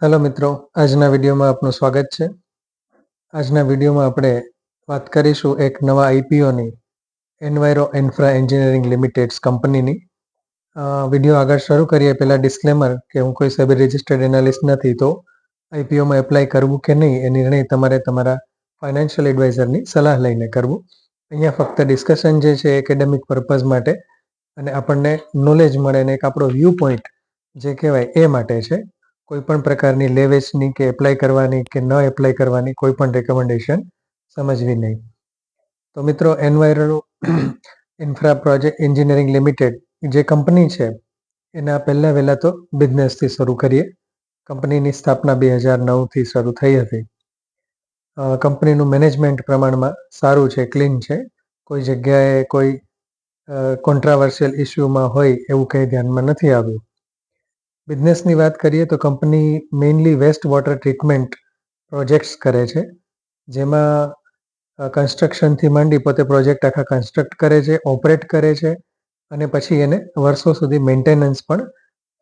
Hello મિત્રો, આજના વિડીયોમાં આપનું સ્વાગત છે. આજના વિડીયોમાં આપણે વાત કરીશું એક નવા આઈપીઓની, એન્વાયરો ઇન્ફ્રા એન્જિનિયરિંગ લિમિટેડ્સ કંપનીની. વિડીયો આગળ શરૂ કરીએ પહેલાં ડિસ્ક્લેમર કે હું કોઈ સેબી રજિસ્ટર્ડ એનાલિસ્ટ નથી, તો આઈપીઓમાં એપ્લાય કરવું કે નહીં એ નિર્ણય તમારે તમારા ફાઇનાન્શિયલ એડવાઇઝરની સલાહ લઈને કરવું. અહીંયા ફક્ત ડિસ્કશન જે છે એકેડેમિક પર્પઝ માટે અને આપણને નોલેજ મળે ને એક આપણો વ્યૂ પોઈન્ટ જે કહેવાય એ માટે છે. કોઈ પણ પ્રકારની લે વેચની કે એપ્લાય કરવાની કે ન એપ્લાય કરવાની કોઈ પણ રેકમેન્ડેશન સમજવી નહીં. તો મિત્રો, enviro infra project engineering limited જે કંપની છે એના વહેલા તો બિઝનેસથી શરૂ કરીએ. કંપનીની સ્થાપના 2009થી શરૂ થઈ હતી. કંપનીનું મેનેજમેન્ટ પ્રમાણમાં સારું છે, ક્લીન છે. કોઈ જગ્યાએ કોઈ કોન્ટ્રાવર્શિયલ ઇસ્યુમાં હોય એવું કંઈ ધ્યાનમાં નથી આવ્યું. બિઝનેસની વાત કરીએ તો company mainly waste water treatment projects કરે છે, જેમાં કન્સ્ટ્રક્શનથી માંડી પોતે પ્રોજેક્ટ આખા કન્સ્ટ્રક્ટ કરે છે, ઓપરેટ કરે છે અને પછી એને વર્ષો સુધી મેન્ટેનન્સ પણ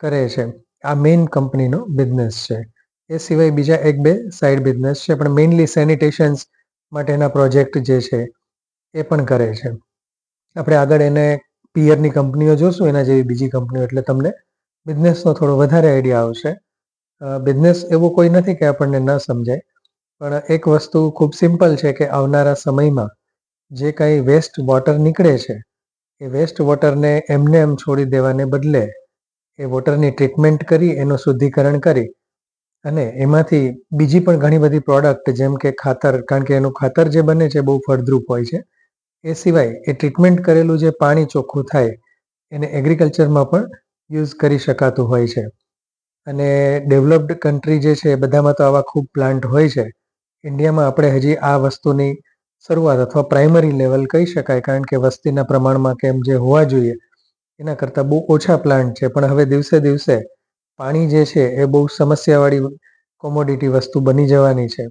કરે છે. આ મેઇન કંપનીનો બિઝનેસ છે. એ સિવાય બીજા એક બે સાઇડ બિઝનેસ છે, પણ મેઇનલી સેનિટેશન્સ માટેના પ્રોજેક્ટ જે છે એ પણ કરે છે. આપણે આગળ એને પિયરની કંપનીઓ જોશું, એના જેવી બીજી કંપનીઓ, એટલે તમને બિઝનેસનો થોડો વધારે આઈડિયા આવશે. બિઝનેસ એવું કોઈ નથી કે આપણને ન સમજાય, પણ એક વસ્તુ ખૂબ સિમ્પલ છે કે આવનારા સમયમાં જે કાંઈ વેસ્ટ વોટર નીકળે છે એ વેસ્ટ વોટરને એમને એમ છોડી દેવાને બદલે એ વોટરની ટ્રીટમેન્ટ કરી, એનું શુદ્ધિકરણ કરી અને એમાંથી બીજી પણ ઘણી બધી પ્રોડક્ટ જેમ કે ખાતર, કારણ કે એનું ખાતર જે બને છે બહુ ફળદ્રુપ હોય છે. એ સિવાય એ ટ્રીટમેન્ટ કરેલું જે પાણી ચોખ્ખું થાય એને એગ્રીકલ્ચરમાં પણ યુઝ કરી શકાતું હોય છે. અને ડેવલપ્ડ કન્ટ્રી જે છે બધામાં તો આવા ખૂબ પ્લાન્ટ હોય છે. ઇન્ડિયામાં આપણે હજી આ વસ્તુની શરૂઆત અથવા પ્રાઇમરી લેવલ કહી શકાય, કારણ કે વસ્તીના પ્રમાણમાં કેમ જે હોવા જોઈએ એના કરતાં બહુ ઓછા પ્લાન્ટ છે. પણ હવે દિવસે દિવસે પાણી જે છે એ બહુ સમસ્યાવાળી કોમોડિટી વસ્તુ બની જવાની છે,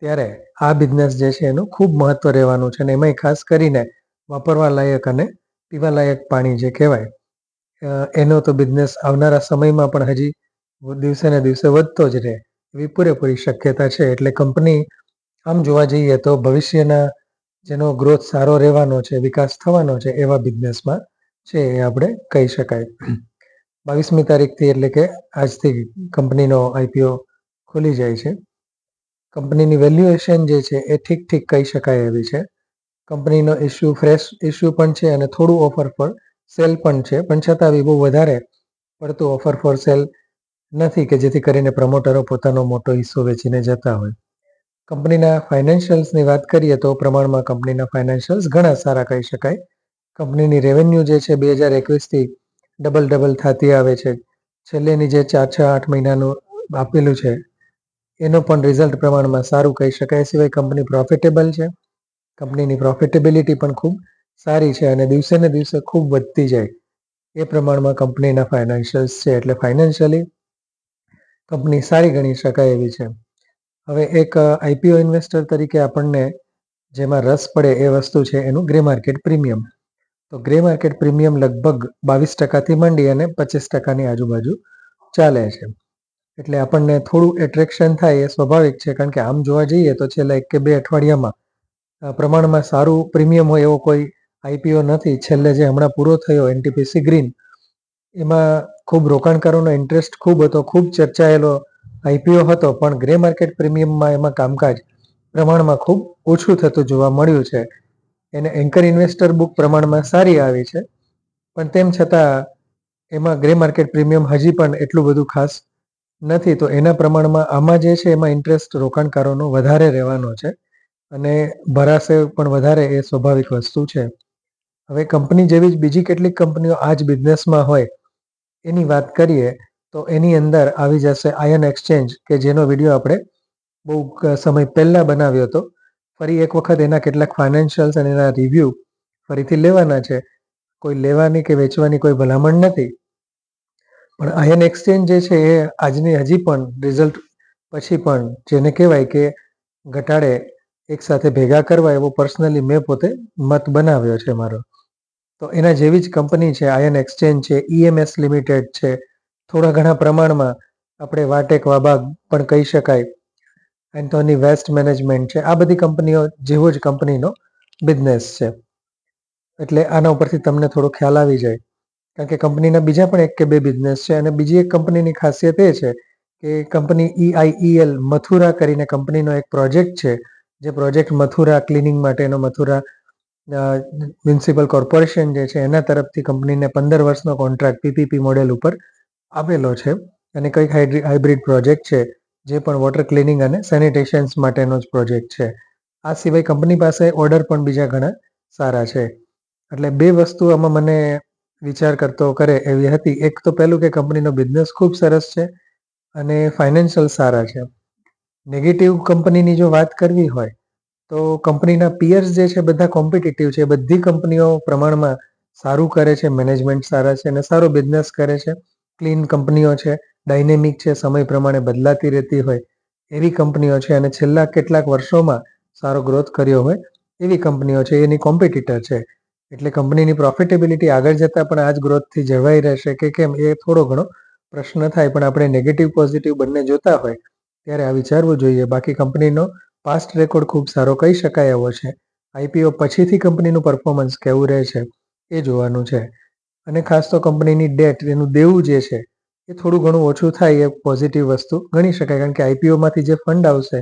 ત્યારે આ બિઝનેસ જે છે એનું ખૂબ મહત્ત્વ રહેવાનું છે. અને એમાંય ખાસ કરીને વાપરવા લાયક અને પીવા લાયક પાણી જે કહેવાય એનો તો બિઝનેસ આવનારા સમયમાં પણ હજી દિવસે ને દિવસે વધતો જ રહે એવી પૂરેપૂરી શક્યતા છે. એટલે કંપની આમ જોવા જઈએ તો ભવિષ્યના જેનો ગ્રોથ સારો રહેવાનો છે, વિકાસ થવાનો છે, એવા બિઝનેસમાં છે એ આપણે કહી શકાય. 22મી તારીખથી એટલે કે આજથી કંપનીનો આઈપીઓ ખુલી જાય છે. કંપનીની વેલ્યુએશન જે છે એ ઠીક કહી શકાય એવી છે. કંપનીનો ઇસ્યુ ફ્રેશ ઇસ્યુ પણ છે અને થોડું ઓફર ફોર સેલ પણ છે, પણ છતાં બી બહુ વધારે પડતું ઓફર ફોર સેલ નથી કે જેથી કરીને પ્રમોટરો પોતાનો મોટો હિસ્સો વેચીને જતા હોય. કંપનીના ફાઇનાન્શિયલ્સની વાત કરીએ તો પ્રમાણમાં કંપનીના ફાઇનાન્શિયલ્સ ઘણા સારા કહી શકાય. કંપનીની રેવન્યુ જે છે 2021થી ડબલ થતી આવે છે. છેલ્લેની જે 4-6-8 મહિનાનું આપેલું છે એનો પણ રિઝલ્ટ પ્રમાણમાં સારું કહી શકાય. સિવાય કંપની પ્રોફિટેબલ છે. કંપનીની પ્રોફિટેબિલિટી પણ ખૂબ સારી છે અને દિવસે ને દિવસે ખૂબ વધતી જાય એ પ્રમાણમાં કંપનીના ફાઇનાન્શિયલ્સ છે. એટલે ફાઇનાન્શિયલી કંપની સારી ગણી શકાય એવી છે. હવે એક આઈપીઓ ઇન્વેસ્ટર તરીકે આપણને જેમાં રસ પડે એ વસ્તુ છે એનું ગ્રે માર્કેટ પ્રીમિયમ. તો ગ્રે માર્કેટ પ્રીમિયમ લગભગ 22% માંડી અને 25%ની આજુબાજુ ચાલે છે. એટલે આપણને થોડું એટ્રેક્શન થાય એ સ્વાભાવિક છે, કારણ કે આમ જોવા જઈએ તો છેલ્લા 1 કે 2 અઠવાડિયામાં પ્રમાણમાં સારું પ્રીમિયમ હોય એવો કોઈ આઈપીઓ નથી. છેલ્લે જે હમણાં પૂરો થયો એનટીપીસી ગ્રીન, એમાં ખૂબ રોકાણકારોનો ઇન્ટરેસ્ટ ખૂબ હતો, ખૂબ ચર્ચાયેલો આઈપીઓ હતો, પણ ગ્રે માર્કેટ પ્રીમિયમમાં એમાં કામકાજ પ્રમાણમાં ખૂબ ઓછું થતું જોવા મળ્યું છે. એને એન્કર ઇન્વેસ્ટર બુક પ્રમાણમાં સારી આવી છે, પણ તેમ છતાં એમાં ગ્રે માર્કેટ પ્રીમિયમ હજી પણ એટલું બધું ખાસ નથી. તો એના પ્રમાણમાં આમાં જે છે એમાં ઇન્ટરેસ્ટ રોકાણકારોનો વધારે રહેવાનો છે અને ભરાશે પણ વધારે, એ સ્વાભાવિક વસ્તુ છે. હવે કંપની જેવી જ બીજી કેટલીક કંપનીઓ આ જ બિઝનેસમાં હોય એની વાત કરીએ તો એની અંદર આવી જશે આયન એક્સચેન્જ, કે જેનો વિડીયો આપણે બહુ સમય પહેલાં બનાવ્યો હતો. ફરી એક વખત એના કેટલાક ફાઇનાન્શિયલ્સ અને એના રિવ્યૂ ફરીથી લેવાના છે. કોઈ લેવાની કે વેચવાની કોઈ ભલામણ નથી, પણ આયન એક્સચેન્જ જે છે એ આજની હજી પણ રિઝલ્ટ પછી પણ જેને કહેવાય કે ઘટાડે એકસાથે ભેગા કરવા એવો પર્સનલી મેં પોતે મત બનાવ્યો છે મારો. તો એના જેવી જ કંપની છે આયન એક્સચેન્જ છે, ઈએમએસ લિમિટેડ છે. થોડા ઘણા પ્રમાણમાં આપણે વાટેક વાબાગ પણ કહી શકાય, એન્થોની વેસ્ટ મેનેજમેન્ટ છે, આ બધી કંપનીઓ જેવો જ કંપનીનો બિઝનેસ છે. એટલે આના ઉપરથી તમને થોડો ખ્યાલ આવી જાય, કારણ કે કંપનીના બીજા પણ એક કે બે બિઝનેસ છે. અને બીજી એક કંપનીની ખાસિયત એ છે કે કંપની EIEL મથુરા કરીને કંપનીનો એક પ્રોજેક્ટ છે, જે પ્રોજેક્ટ મથુરા ક્લિનિંગ માટેનો મથુરા મ્યુનિસિપલ કોર્પોરેશન જે છે એના તરફથી કંપનીને 15 વર્ષનો કોન્ટ્રાક્ટ PPP મોડેલ ઉપર આપેલો છે. અને કંઈક હાઇબ્રિડ પ્રોજેક્ટ છે, જે પણ વોટર ક્લિનિંગ અને સેનિટેશન્સ માટેનો જ પ્રોજેક્ટ છે. આ સિવાય કંપની પાસે ઓર્ડર પણ બીજા ઘણા સારા છે. એટલે બે વસ્તુ આમાં મને વિચાર કરતો કરે એવી હતી. એક તો પહેલું કે કંપનીનો બિઝનેસ ખૂબ સરસ છે અને ફાઇનાન્શિયલ સારા છે. નેગેટિવ કંપનીની જો વાત કરવી હોય તો કંપનીના પિયર્સ જે છે બધા કોમ્પિટિટિવ છે. બધી કંપનીઓ પ્રમાણમાં સારું કરે છે, મેનેજમેન્ટ સારા છે અને સારો બિઝનેસ કરે છે. ક્લીન કંપનીઓ છે, ડાયનેમિક છે, સમય પ્રમાણે બદલાતી રહેતી હોય એવી કંપનીઓ છે અને છેલ્લા કેટલાક વર્ષોમાં સારો ગ્રોથ કર્યો હોય એવી કંપનીઓ છે. એની કોમ્પિટિટર છે. એટલે કંપનીની પ્રોફિટેબિલિટી આગળ જતાં પણ આ જ ગ્રોથથી જળવાઈ રહેશે કે કેમ એ થોડો ઘણો પ્રશ્ન થાય. પણ આપણે નેગેટિવ પોઝિટિવ બંને જોતા હોય ત્યારે આ વિચારવું જોઈએ. બાકી કંપનીનો પાસ્ટ રેકોર્ડ ખૂબ સારો કહી શકાય એવો છે. IPO પછીથી કંપનીનું પરફોર્મન્સ કેવું રહે છે એ જોવાનું છે. અને ખાસ તો કંપનીની ડેટ, એનું દેવું જે છે એ થોડું ઘણું ઓછું થાય એ પોઝિટિવ વસ્તુ ગણી શકાય. કારણ કે IPOમાંથી જે ફંડ આવશે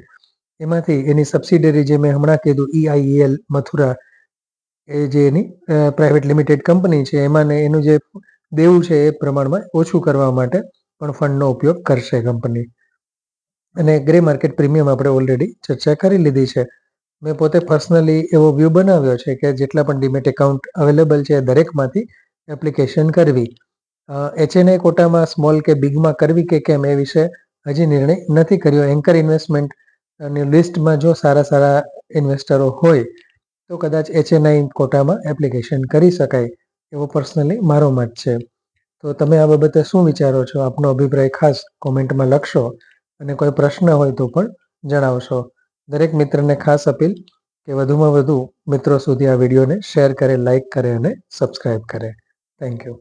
એમાંથી એની સબસિડરી જે મેં હમણાં કીધું EIEL મથુરા, એ જે એની પ્રાઇવેટ લિમિટેડ કંપની છે, એમાં એનું જે દેવું છે એ પ્રમાણમાં ઓછું કરવા માટે પણ ફંડનો ઉપયોગ કરશે કંપની. અને ગ્રે માર્કેટ પ્રીમિયમ આપણે ઓલરેડી ચર્ચા કરી લીધી છે. મેં પોતે પર્સનલી એવો વ્યૂ બનાવ્યો છે કે જેટલા પણ ડીમેટ એકાઉન્ટ અવેલેબલ છે દરેકમાંથી એપ્લિકેશન કરવી. HNI કોટામાં સ્મોલ કે બિગમાં કરવી કે કેમ એ વિશે હજી નિર્ણય નથી કર્યો. એન્કર ઇન્વેસ્ટમેન્ટની લિસ્ટમાં જો સારા સારા ઇન્વેસ્ટરો હોય તો કદાચ HNI કોટામાં એપ્લિકેશન કરી શકાય એવો પર્સનલી મારો મત છે. તો તમે આ બાબતે શું વિચારો છો? આપનો અભિપ્રાય ખાસ કોમેન્ટમાં લખશો અને કોઈ પ્રશ્ન હોય તો પણ જણાવશો. દરેક મિત્રને ખાસ અપીલ કે વધુમાં વધુ મિત્રો સુધી આ વિડીયોને શેર કરે, લાઇક કરે અને સબસ્ક્રાઈબ કરે. Thank you.